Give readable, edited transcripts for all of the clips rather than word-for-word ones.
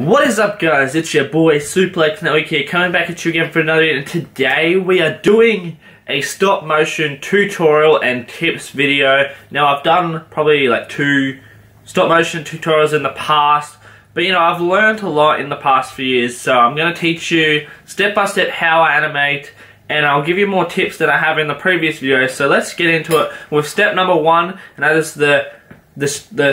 What is up, guys? It's your boy Suplex Network here, coming back at you again for another video. And today we are doing a stop motion tutorial and tips video. Now I've done probably like 2 stop motion tutorials in the past, but you know, I've learned a lot in the past few years, so I'm going to teach you step by step how I animate, and I'll give you more tips than I have in the previous video. So let's get into it with step number 1, and that is the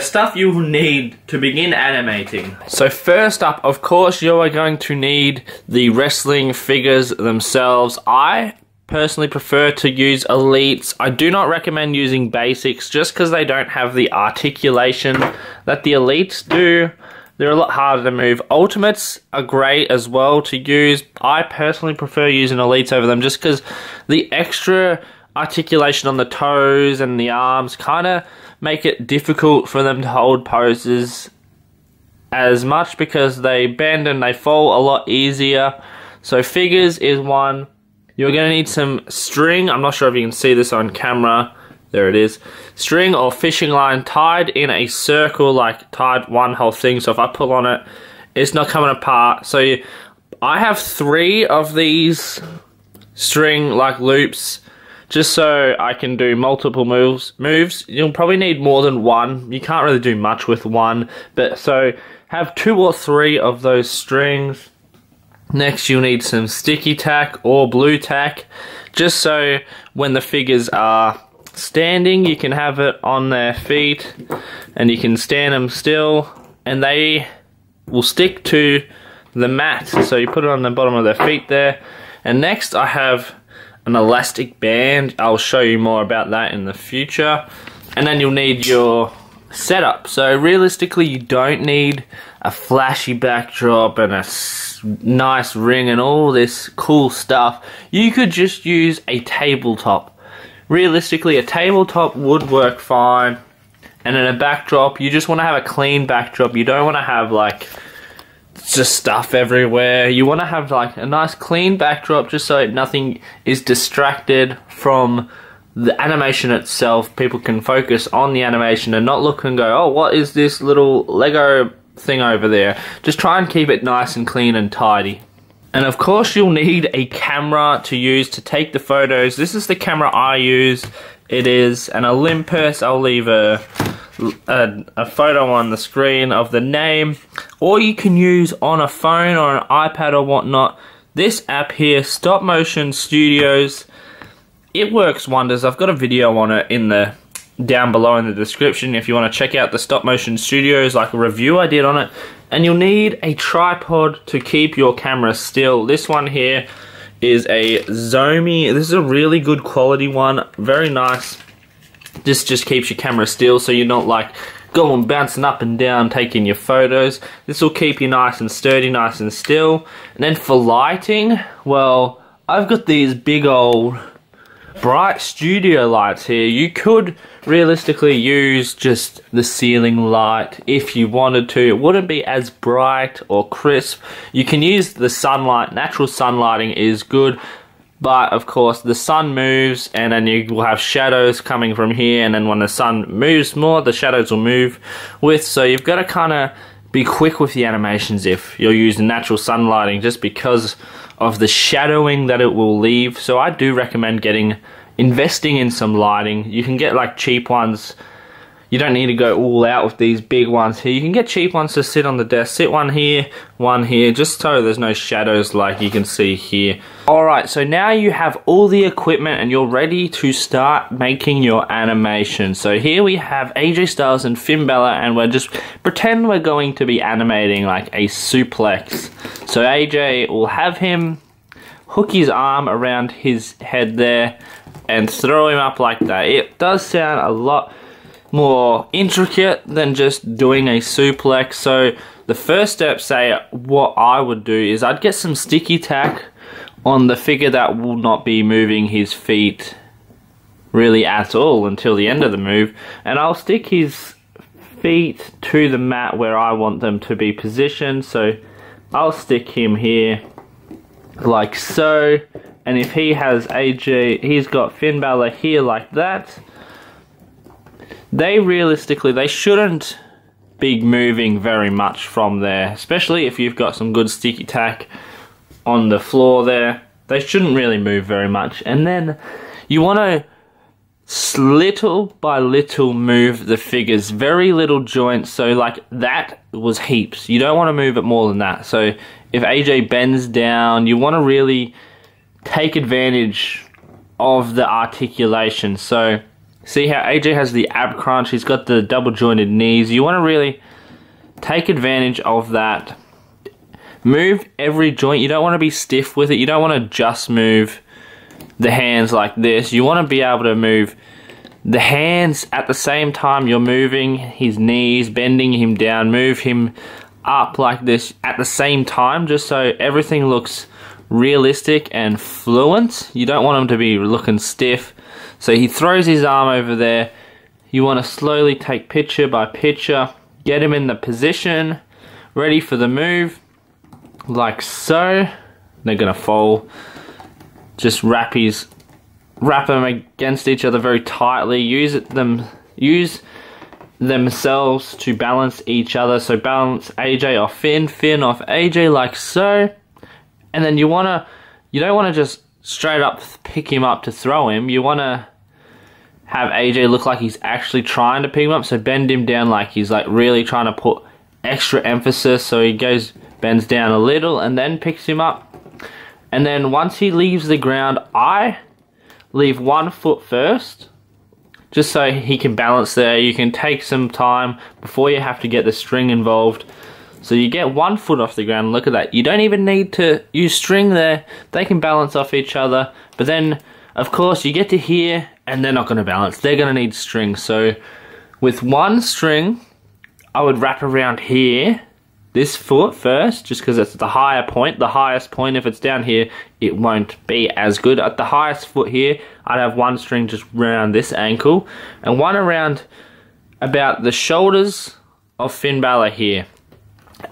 stuff you will need to begin animating. So first up, of course, you are going to need the wrestling figures themselves. I personally prefer to use elites. I do not recommend using basics just because they don't have the articulation that the elites do. They're a lot harder to move. Ultimates are great as well to use. I personally prefer using elites over them just because the extra articulation on the toes and the arms kind of make it difficult for them to hold poses as much because they bend and they fall a lot easier. So figures is one. You're going to need some string. I'm not sure if you can see this on camera. There it is. String or fishing line tied in a circle, like tied one whole thing. So if I pull on it, it's not coming apart. So I have 3 of these string like loops, just so I can do multiple moves. You'll probably need more than 1. You can't really do much with 1, but so have 2 or 3 of those strings. Next, you'll need some sticky tack or blue tack, just so when the figures are standing, you can have it on their feet, and you can stand them still, and they will stick to the mat. So you put it on the bottom of their feet there. And next, I have an elastic band. I'll show you more about that in the future. And then you'll need your setup. So realistically, you don't need a flashy backdrop and a nice ring and all this cool stuff. You could just use a tabletop. Realistically, a tabletop would work fine. And in a backdrop, you just want to have a clean backdrop. You don't want to have like just stuff everywhere. You want to have like a nice clean backdrop just so nothing is distracted from the animation itself. People can focus on the animation and not look and go, oh, what is this little Lego thing over there? Just try and keep it nice and clean and tidy. And of course, you'll need a camera to use to take the photos. This is the camera I use. It is an Olympus. I'll leave a photo on the screen of the name, or you can use on a phone or an iPad or whatnot. This app here, Stop Motion Studios, it works wonders. I've got a video on it in the down below in the description if you want to check out the Stop Motion Studios, like a review I did on it. And you'll need a tripod to keep your camera still. This one here is a Zomi. This is a really good quality one, very nice. This just keeps your camera still, so you're not like going bouncing up and down taking your photos. This will keep you nice and sturdy, nice and still. And then for lighting, well, I've got these big old bright studio lights here. You could realistically use just the ceiling light if you wanted to. It wouldn't be as bright or crisp. You can use the sunlight. Natural sunlighting is good. But of course the sun moves and then you will have shadows coming from here, and then when the sun moves more, the shadows will move with. So you've got to kind of be quick with the animations if you're using natural sun lighting, just because of the shadowing that it will leave. So I do recommend investing in some lighting. You can get like cheap ones. You don't need to go all out with these big ones here. You can get cheap ones to sit on the desk. Sit one here, just so there's no shadows like you can see here. Alright, so now you have all the equipment and you're ready to start making your animation. So here we have AJ Styles and Finn Balor, and we're just pretend we're going to be animating like a suplex. So AJ will have him hook his arm around his head there and throw him up like that. It does sound a lot more intricate than just doing a suplex. So the first step, say what I would do is I'd get some sticky tack on the figure that will not be moving his feet really at all until the end of the move, and I'll stick his feet to the mat where I want them to be positioned. So I'll stick him here like so, and if he has AJ, he's got Finn Balor here like that. They shouldn't be moving very much from there, especially if you've got some good sticky tack on the floor there. They shouldn't really move very much. And then you want to little by little move the figures, very little joints. So like that was heaps. You don't want to move it more than that. So if AJ bends down, you want to really take advantage of the articulation. So see how AJ has the ab crunch, he's got the double jointed knees. You want to really take advantage of that. Move every joint. You don't want to be stiff with it. You don't want to just move the hands like this. You want to be able to move the hands at the same time you're moving his knees, bending him down, move him up like this at the same time, just so everything looks realistic and fluent. You don't want him to be looking stiff. So he throws his arm over there. You want to slowly take picture by picture, get him in the position, ready for the move, like so. They're gonna fall. Just wrap them against each other very tightly. Use themselves to balance each other. So balance AJ off Finn, Finn off AJ, like so. And then you don't want to just straight up pick him up to throw him. You want to have AJ look like he's actually trying to pick him up. So bend him down like he's like really trying to put extra emphasis. So he bends down a little and then picks him up. And then once he leaves the ground, I leave 1 foot first, just so he can balance there. You can take some time before you have to get the string involved. So you get 1 foot off the ground. Look at that. You don't even need to use string there. They can balance off each other. But then, of course, you get to here and they're not going to balance. They're going to need string. So with 1 string, I would wrap around here, this foot first, just because it's the higher point. The highest point, if it's down here, it won't be as good. At the highest foot here, I'd have 1 string just around this ankle, and 1 around about the shoulders of Finn Balor here.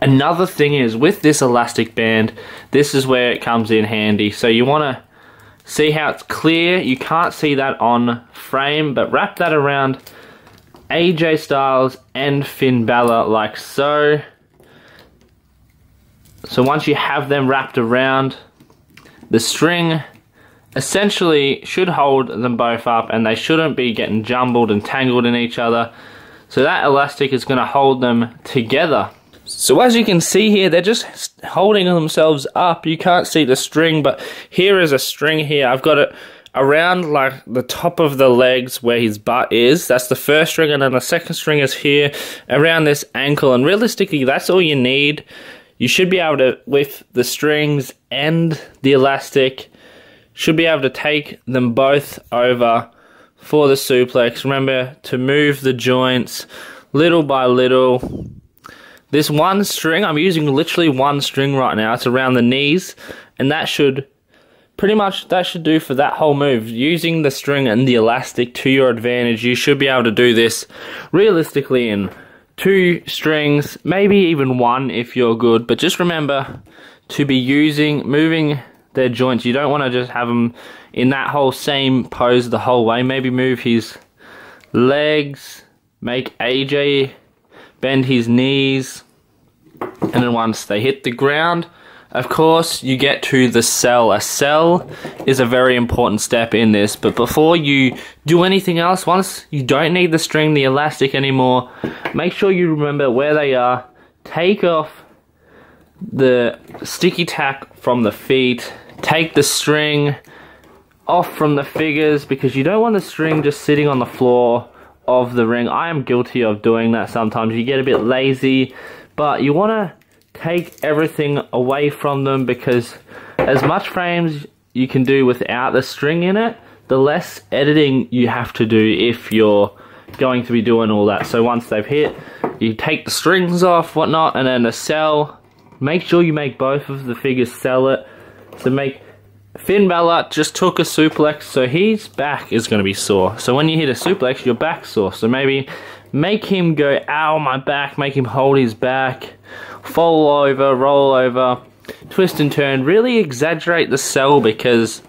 Another thing is, with this elastic band, this is where it comes in handy. So you want to see how it's clear. You can't see that on frame, but wrap that around AJ Styles and Finn Balor like so. So once you have them wrapped around, the string essentially should hold them both up and they shouldn't be getting jumbled and tangled in each other. So that elastic is going to hold them together. So as you can see here, they're just holding themselves up. You can't see the string, but here is a string here. I've got it around like the top of the legs where his butt is. That's the first string, and then the second string is here around this ankle. And realistically, that's all you need. You should be able to, with the strings and the elastic, should be able to take them both over for the suplex. Remember to move the joints little by little. This 1 string, I'm using literally 1 string right now. It's around the knees, and that should do for that whole move. Using the string and the elastic to your advantage, you should be able to do this realistically in 2 strings, maybe even 1 if you're good. But just remember to be moving their joints. You don't want to just have them in that whole same pose the whole way. Maybe move his legs, make AJ bend his knees, and then once they hit the ground, of course, you get to the sell. A sell is a very important step in this, but before you do anything else, once you don't need the string, the elastic anymore, make sure you remember where they are. Take off the sticky tack from the feet. Take the string off from the figures, because you don't want the string just sitting on the floor of the ring. I am guilty of doing that sometimes. You get a bit lazy, but you want to take everything away from them, because as much frames you can do without the string in it, the less editing you have to do if you're going to be doing all that. So once they've hit, you take the strings off, whatnot, and then the sell. Make sure you make both of the figures sell it. So make Finn Balor just took a suplex, so his back is going to be sore. So when you hit a suplex, your back's sore. So maybe make him go, ow, my back. Make him hold his back. Fall over, roll over, twist and turn. Really exaggerate the sell, because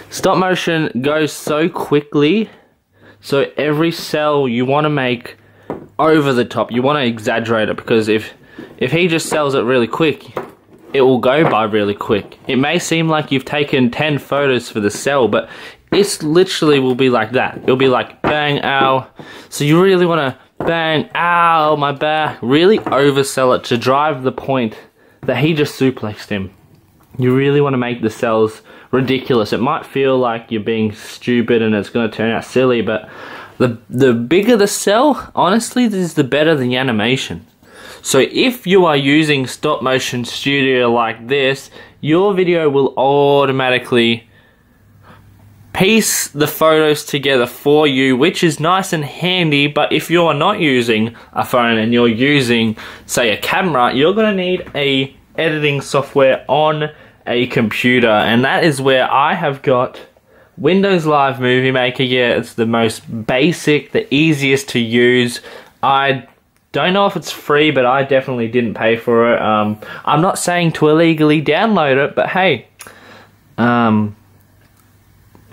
stop motion goes so quickly. So every sell you want to make over the top. You want to exaggerate it, because if he just sells it really quick, it will go by really quick. It may seem like you've taken 10 photos for the sell, but it's literally will be like that. It'll be like bang, ow. So you really want to bang, ow, my back. Really oversell it to drive the point that he just suplexed him. You really want to make the sells ridiculous. It might feel like you're being stupid and it's going to turn out silly, but the bigger the sell, honestly, this is the better the animation. So if you are using stop motion studio like this, your video will automatically piece the photos together for you, which is nice and handy. But if you're not using a phone and you're using, say, a camera, you're going to need a editing software on a computer, and that is where I have got Windows Live Movie Maker. Yeah, it's the most basic, the easiest to use. I don't know if it's free, but I definitely didn't pay for it. I'm not saying to illegally download it, but hey,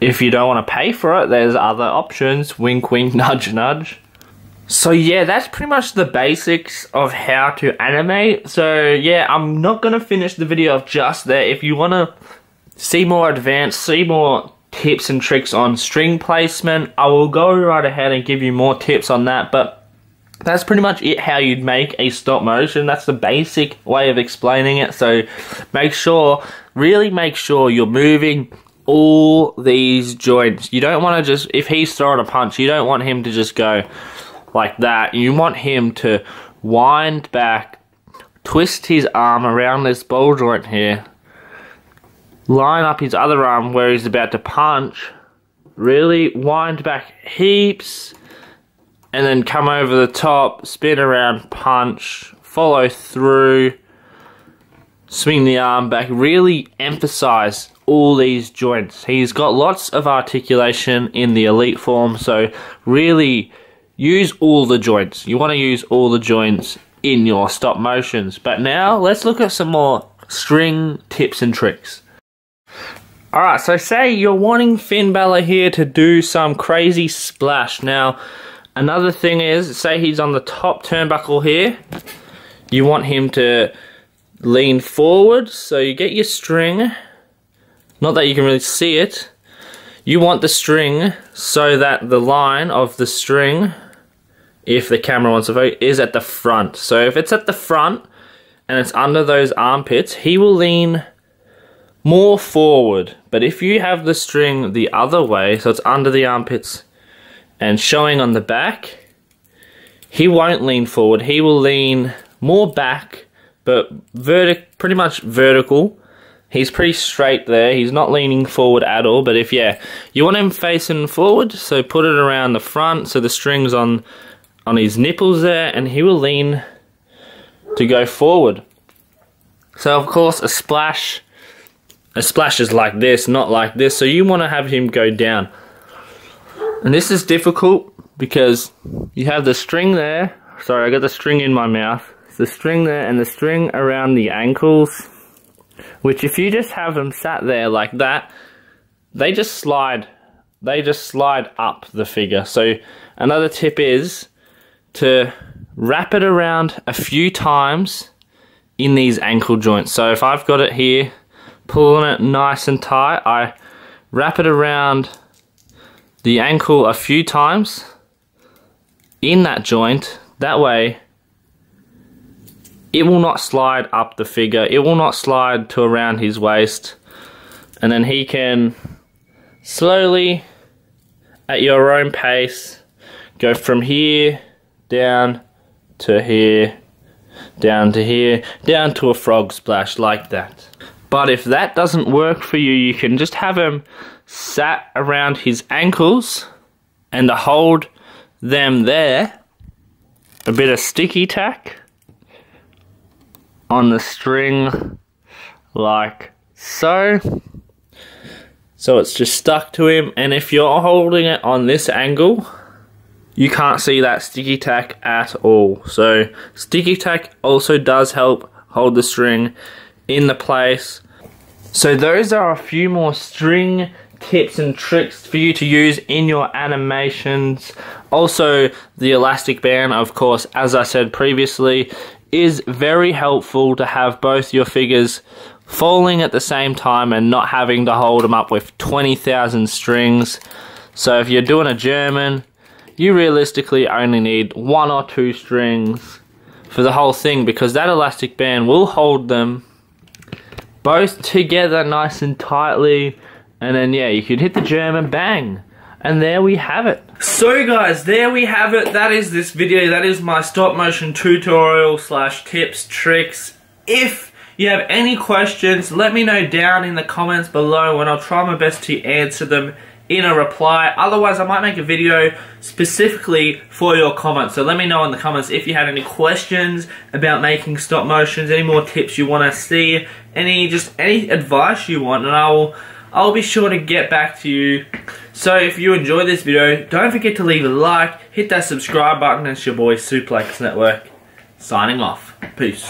if you don't want to pay for it, there's other options. Wink, wink, nudge, nudge. So yeah, that's pretty much the basics of how to animate. So yeah, I'm not going to finish the video off just there. If you want to see more advanced, see more tips and tricks on string placement, I will go right ahead and give you more tips on that. But that's pretty much it, how you'd make a stop motion. That's the basic way of explaining it. So really make sure you're moving all these joints. You don't want to just, if he's throwing a punch, you don't want him to just go like that. You want him to wind back, twist his arm around this ball joint here, line up his other arm where he's about to punch, really wind back heaps, and then come over the top, spin around, punch, follow through, swing the arm back. Really emphasize all these joints. He's got lots of articulation in the elite form, so really use all the joints. You want to use all the joints in your stop motions. But now let's look at some more string tips and tricks. Alright, so say you're wanting Finn Balor here to do some crazy splash. Now, another thing is, say he's on the top turnbuckle here. You want him to lean forward, so you get your string. Not that you can really see it. You want the string so that the line of the string, if the camera wants to focus, is at the front. So if it's at the front and it's under those armpits, he will lean more forward. But if you have the string the other way, so it's under the armpits and showing on the back, he won't lean forward. He will lean more back, but pretty much vertical. He's pretty straight there. He's not leaning forward at all. But if, yeah, you want him facing forward, so put it around the front, so the string's on his nipples there, and he will lean to go forward. So, of course, a splash is like this, not like this. So you want to have him go down. And this is difficult because you have the string there. Sorry, I got the string in my mouth. The string there and the string around the ankles, which if you just have them sat there like that, they just slide up the figure. So another tip is to wrap it around a few times in these ankle joints. So if I've got it here, pulling it nice and tight, I wrap it around the ankle a few times in that joint. That way it will not slide up the figure. It will not slide to around his waist. And then he can slowly, at your own pace, go from here, down to here, down to here, down to a frog splash like that. But if that doesn't work for you, you can just have him sat around his ankles and to hold them there, a bit of sticky tack on the string like so. So it's just stuck to him, and if you're holding it on this angle, you can't see that sticky tack at all. So sticky tack also does help hold the string in the place. So those are a few more string tips and tricks for you to use in your animations. Also, the elastic band, of course, as I said previously, is very helpful to have both your figures falling at the same time and not having to hold them up with 20,000 strings. So if you're doing a German, you realistically only need 1 or 2 strings for the whole thing, because that elastic band will hold them both together nice and tightly, and then yeah, you could hit the German, bang, and there we have it. So guys, there we have it. That is this video. That is my stop motion tutorial / tips, tricks. If you have any questions, let me know down in the comments below, and I'll try my best to answer them in a reply. Otherwise, I might make a video specifically for your comments. So let me know in the comments if you had any questions about making stop motions, any more tips you want to see, any advice you want, and I'll be sure to get back to you. So if you enjoyed this video, don't forget to leave a like, hit that subscribe button. It's your boy Suplex Network signing off. Peace.